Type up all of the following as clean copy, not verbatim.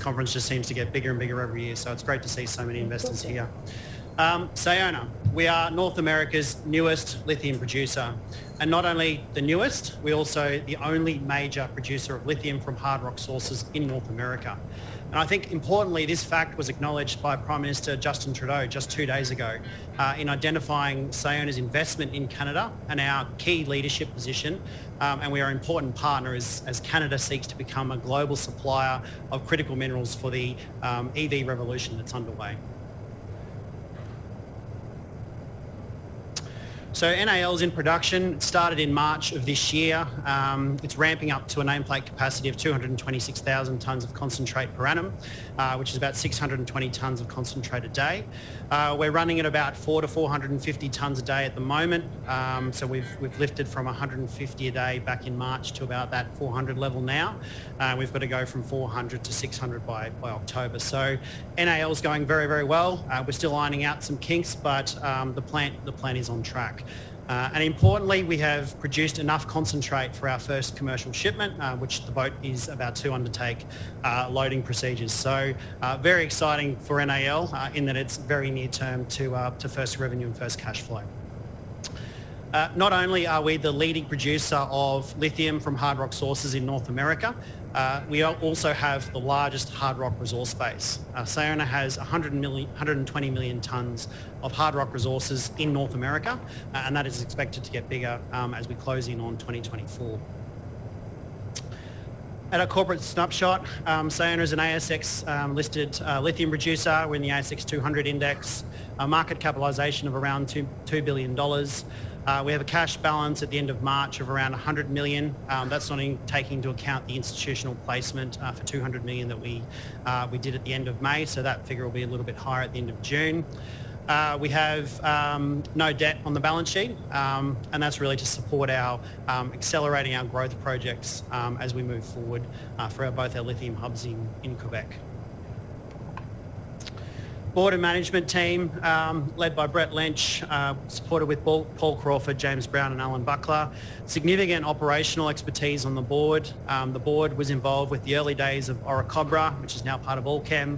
conference just seems to get bigger and bigger every year, so it's great to see so many investors here. Sayona, we are North America's newest lithium producer, and not only the newest, we're also the only major producer of lithium from hard rock sources in North America. And I think importantly, this fact was acknowledged by Prime Minister Justin Trudeau just 2 days ago in identifying Sayona's investment in Canada and our key leadership position. And we are an important partner as Canada seeks to become a global supplier of critical minerals for the EV revolution that's underway. So NAL is in production. It started in March of this year. It's ramping up to a nameplate capacity of 226,000 tonnes of concentrate per annum, which is about 620 tonnes of concentrate a day. We're running at about 400 to 450 tonnes a day at the moment. So we've lifted from 150 a day back in March to about that 400 level now. We've got to go from 400 to 600 by October. So NAL is going very, very well. We're still ironing out some kinks, but the plant is on track. And importantly, we have produced enough concentrate for our first commercial shipment, which the boat is about to undertake loading procedures. So very exciting for NAL in that it's very near term to first revenue and first cash flow. Not only are we the leading producer of lithium from hard rock sources in North America, we also have the largest hard rock resource base. Sayona has 120 million tonnes of hard rock resources in North America, and that is expected to get bigger as we close in on 2024. At our corporate snapshot, Sayona is an ASX listed lithium producer. We're in the ASX 200 index, a market capitalisation of around $2 billion. We have a cash balance at the end of March of around 100 million. That's not taking into account the institutional placement for 200 million that we did at the end of May, so that figure will be a little bit higher at the end of June. We have no debt on the balance sheet, and that's really to support our accelerating our growth projects as we move forward for both our lithium hubs in Quebec. Board and management team led by Brett Lynch, supported with Paul Crawford, James Brown and Alan Buckler. Significant operational expertise on the board. The board was involved with the early days of Orocobre, which is now part of Allchem.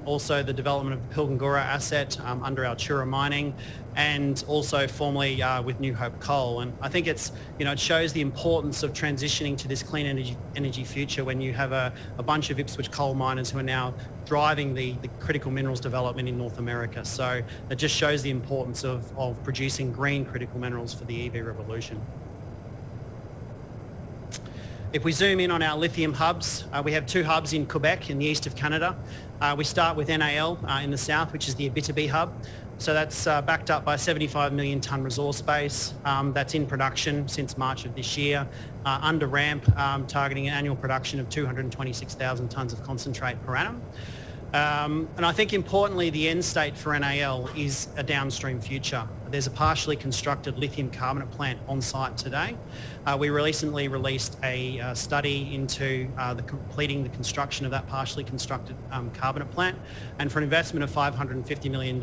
Also the development of the Pilgangoora asset under Altura Mining, and also formerly with New Hope Coal. And I think it shows the importance of transitioning to this clean energy future when you have a bunch of Ipswich coal miners who are now driving the critical minerals development in North America. So it just shows the importance of producing green critical minerals for the EV revolution. If we zoom in on our lithium hubs, we have 2 hubs in Quebec in the east of Canada. We start with NAL in the south, which is the Abitibi hub. So that's backed up by a 75 million tonne resource base that's in production since March of this year, under ramp, targeting an annual production of 226,000 tonnes of concentrate per annum. And I think importantly, the end state for NAL is a downstream future. There's a partially constructed lithium carbonate plant on site today. We recently released a study into completing the construction of that partially constructed carbonate plant. And for an investment of $550 million,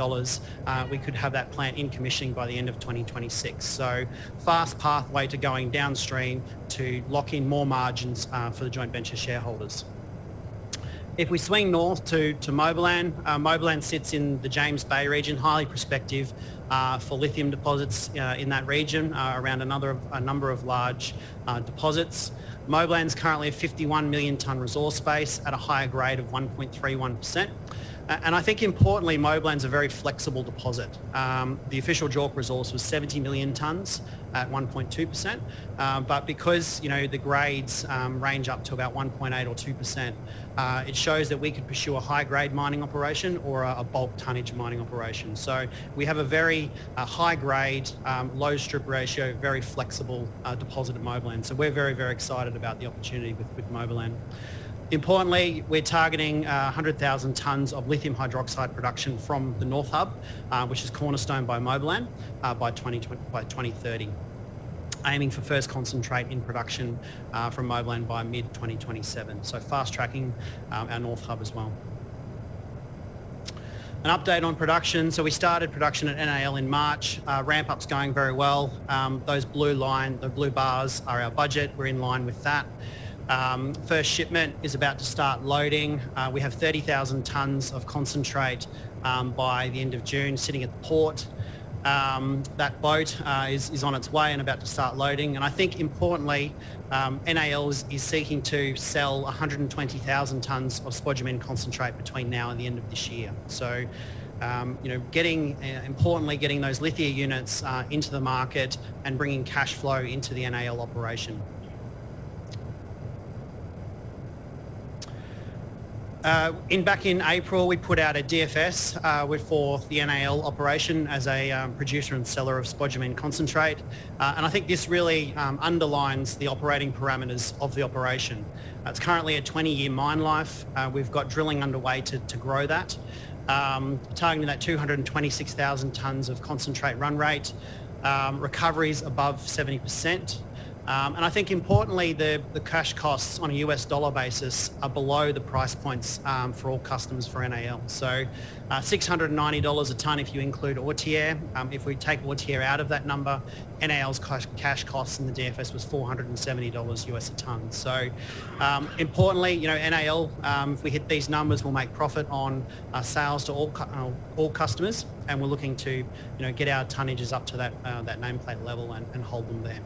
we could have that plant in commissioning by the end of 2026. So fast pathway to going downstream to lock in more margins for the joint venture shareholders. If we swing north to Moblan, Moblan sits in the James Bay region, highly prospective for lithium deposits in that region, around a number of large deposits. Moblan's currently a 51 million tonne resource base at a higher grade of 1.31%. And I think importantly, Moblan's a very flexible deposit. The official JORC resource was 70 million tonnes at 1.2%, but because the grades range up to about 1.8 or 2%, it shows that we could pursue a high-grade mining operation or a bulk tonnage mining operation. So we have a very high-grade, low strip ratio, very flexible deposit at Moblan. So we're very, very excited about the opportunity with Moblan. Importantly, we're targeting 100,000 tonnes of lithium hydroxide production from the North Hub, which is cornerstone by Moblan, by 2030. Aiming for first concentrate in production from Moblan by mid-2027. So fast-tracking our North Hub as well. An update on production. So we started production at NAL in March. Ramp-up's going very well. Those blue bars are our budget. We're in line with that. First shipment is about to start loading. We have 30,000 tonnes of concentrate by the end of June sitting at the port. That boat is on its way and about to start loading. And I think importantly, NAL is seeking to sell 120,000 tonnes of spodumene concentrate between now and the end of this year. So, importantly, getting those lithia units into the market and bringing cash flow into the NAL operation. Back in April, we put out a DFS for the NAL operation as a producer and seller of spodumene concentrate. And I think this really underlines the operating parameters of the operation. It's currently a 20-year mine life. We've got drilling underway to grow that, targeting that 226,000 tonnes of concentrate run rate, recoveries above 70%. And I think importantly, the cash costs on a US dollar basis are below the price points for all customers for NAL. So $690 a tonne if you include Ortier. If we take Ortier out of that number, NAL's cash costs in the DFS was $470 US a tonne. So importantly, NAL, if we hit these numbers, we'll make profit on sales to all customers, and we're looking to get our tonnages up to that nameplate level and hold them there.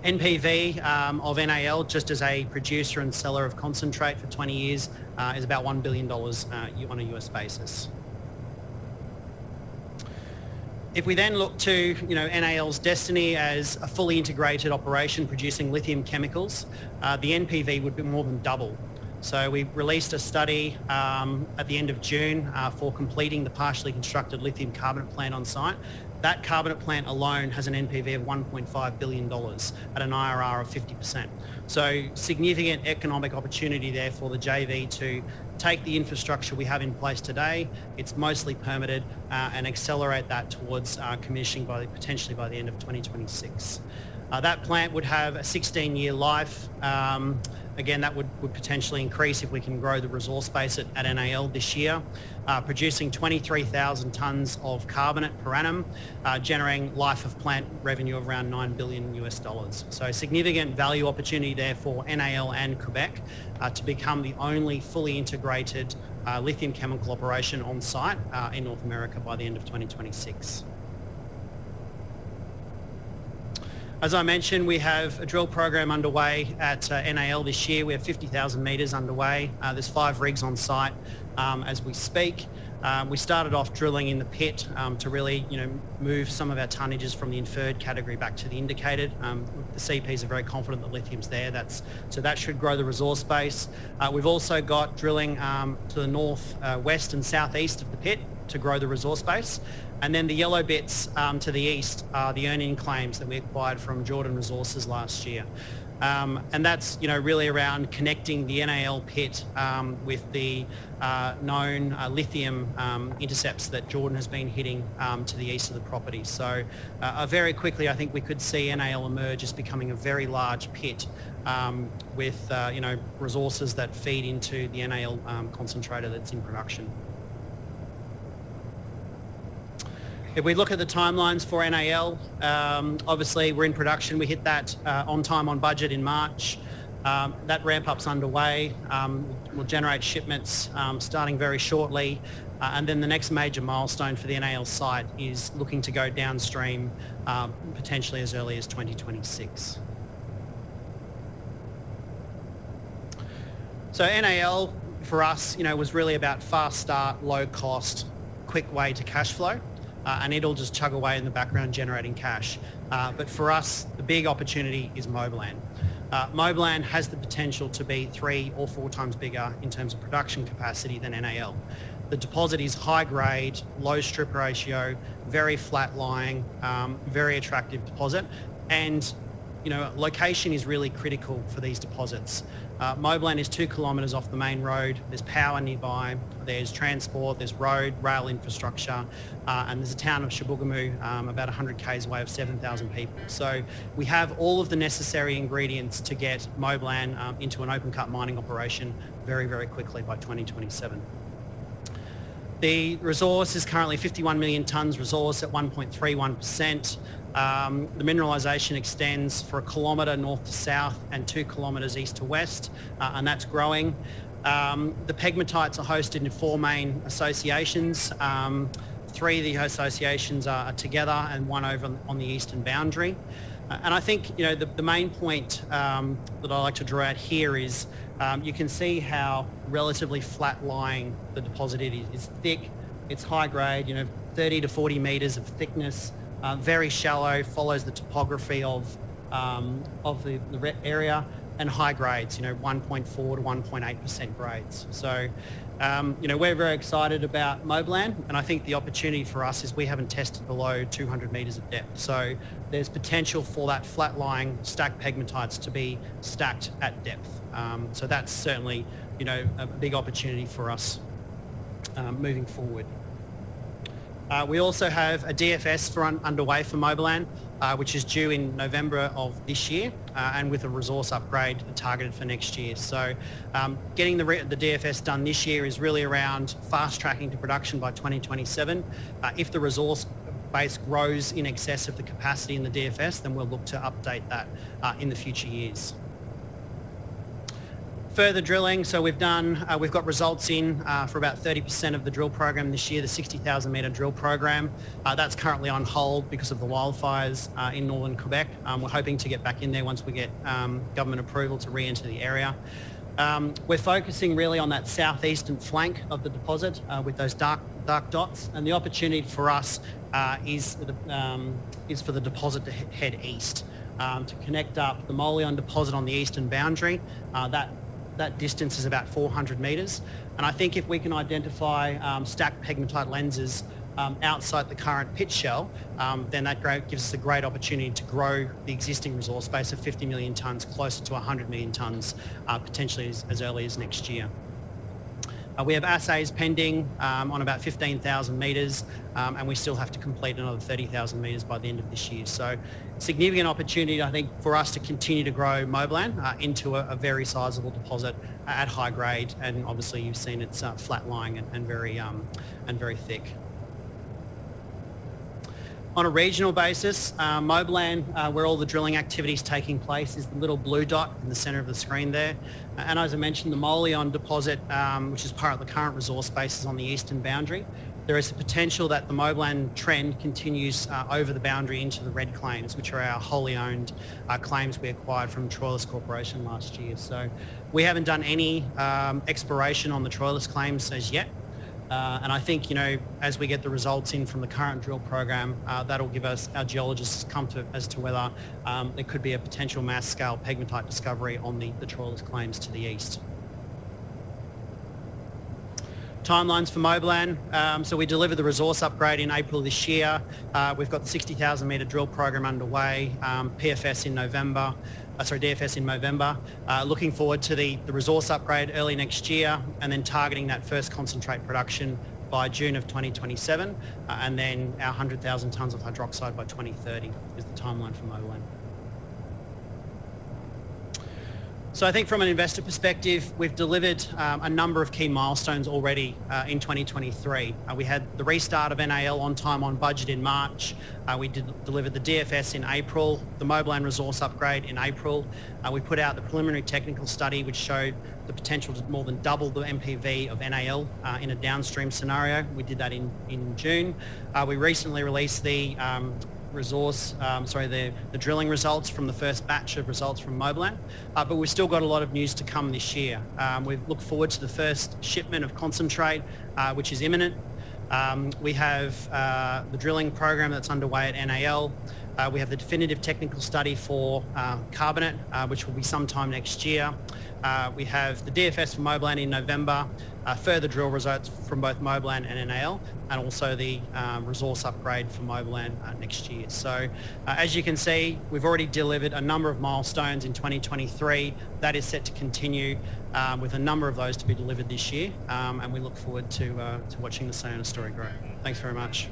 NPV of NAL, just as a producer and seller of concentrate for 20 years, is about $1 billion on a US basis. If we then look to NAL's destiny as a fully integrated operation producing lithium chemicals, the NPV would be more than double. So we released a study at the end of June for completing the partially constructed lithium carbonate plant on site. That carbonate plant alone has an NPV of $1.5 billion at an IRR of 50%. So significant economic opportunity there for the JV to take the infrastructure we have in place today, it's mostly permitted, and accelerate that towards commissioning potentially by the end of 2026. That plant would have a 16-year life. Again, that would potentially increase if we can grow the resource base at NAL this year, producing 23,000 tonnes of carbonate per annum, generating life of plant revenue of around $9 billion US. So significant value opportunity there for NAL and Quebec to become the only fully integrated lithium chemical operation on site in North America by the end of 2026. As I mentioned, we have a drill program underway at NAL this year. We have 50,000 metres underway. There's 5 rigs on site as we speak. We started off drilling in the pit to really, move some of our tonnages from the inferred category back to the indicated. The CPs are very confident that lithium's there. So that should grow the resource base. We've also got drilling to the north, west and southeast of the pit to grow the resource base. And then the yellow bits to the east are the earning claims that we acquired from Jordan Resources last year. And that's really around connecting the NAL pit with the known lithium intercepts that Jordan has been hitting to the east of the property. So very quickly, I think we could see NAL emerge as becoming a very large pit with resources that feed into the NAL concentrator that's in production. If we look at the timelines for NAL, obviously we're in production. We hit that on time, on budget in March. That ramp up's underway. We'll generate shipments starting very shortly. And then the next major milestone for the NAL site is looking to go downstream potentially as early as 2026. So NAL for us, was really about fast start, low cost, quick way to cash flow. And it'll just chug away in the background generating cash. But for us, the big opportunity is Moblan. Moblan has the potential to be 3 or 4 times bigger in terms of production capacity than NAL. The deposit is high grade, low strip ratio, very flat lying, very attractive deposit. And location is really critical for these deposits. Moblan is 2 kilometres off the main road. There's power nearby. There's transport. There's road, rail infrastructure, and there's a town of Chibougamau about 100 k's away of 7,000 people. So we have all of the necessary ingredients to get Moblan into an open cut mining operation very, very quickly by 2027. The resource is currently 51 million tonnes resource at 1.31%. The mineralisation extends for 1 kilometre north to south and 2 kilometres east to west, and that's growing. The pegmatites are hosted in 4 main associations. 3 of the associations are together and 1 over on the eastern boundary. And I think, the main point that I like to draw out here is you can see how relatively flat-lying the deposit is. It's thick, it's high grade, 30 to 40 metres of thickness, very shallow, follows the topography of the area, and high grades, 1.4 to 1.8% grades. So, we're very excited about Moblan, and I think the opportunity for us is we haven't tested below 200 metres of depth. So there's potential for that flat-lying stacked pegmatites to be stacked at depth. So that's certainly, a big opportunity for us moving forward. We also have a DFS underway for Moblan, which is due in November of this year, and with a resource upgrade targeted for next year. So getting the DFS done this year is really around fast tracking to production by 2027. If the resource base grows in excess of the capacity in the DFS, then we'll look to update that in the future years. Further drilling, so we've got results in for about 30% of the drill program this year, the 60,000 metre drill program. That's currently on hold because of the wildfires in northern Quebec. We're hoping to get back in there once we get government approval to re-enter the area. We're focusing really on that southeastern flank of the deposit with those dark dots, and the opportunity for us is for the deposit to head east, to connect up the Molion deposit on the eastern boundary. That distance is about 400 metres, and I think if we can identify stacked pegmatite lenses outside the current pit shell, then that gives us a great opportunity to grow the existing resource base of 50 million tonnes closer to 100 million tonnes, potentially as early as next year. We have assays pending on about 15,000 metres, and we still have to complete another 30,000 metres by the end of this year. So significant opportunity, I think, for us to continue to grow Moblan into a very sizable deposit at high grade, and obviously you've seen it's flat-lying and very thick. On a regional basis, Moblan, where all the drilling activity is taking place, is the little blue dot in the centre of the screen there. And as I mentioned, the Molion deposit, which is part of the current resource base, is on the eastern boundary. There is a potential that the Moblan trend continues over the boundary into the red claims, which are our wholly owned claims we acquired from Troilus Corporation last year. So we haven't done any exploration on the Troilus claims as yet. And I think, as we get the results in from the current drill program, that'll give us, our geologists, comfort as to whether there could be a potential mass-scale pegmatite discovery on the Troilus claims to the east. Timelines for Moblan. So we delivered the resource upgrade in April this year. We've got the 60,000 metre drill program underway, PFS in November. DFS in November. Looking forward to the resource upgrade early next year, and then targeting that first concentrate production by June of 2027, and then our 100,000 tonnes of hydroxide by 2030 is the timeline for Moblan. So I think from an investor perspective, we've delivered a number of key milestones already in 2023. We had the restart of NAL on time, on budget in March. We delivered the DFS in April, the Moblan resource upgrade in April. We put out the preliminary technical study, which showed the potential to more than double the MPV of NAL in a downstream scenario. We did that in June. We recently released the the drilling results from the first batch of results from Moblan, but we've still got a lot of news to come this year. We look forward to the first shipment of concentrate, which is imminent. We have the drilling program that's underway at NAL. We have the definitive technical study for carbonate, which will be sometime next year. We have the DFS for Moblan in November, further drill results from both Moblan and NAL, and also the resource upgrade for Moblan next year. So as you can see, we've already delivered a number of milestones in 2023. That is set to continue with a number of those to be delivered this year, and we look forward to watching the Sayona story grow. Thanks very much.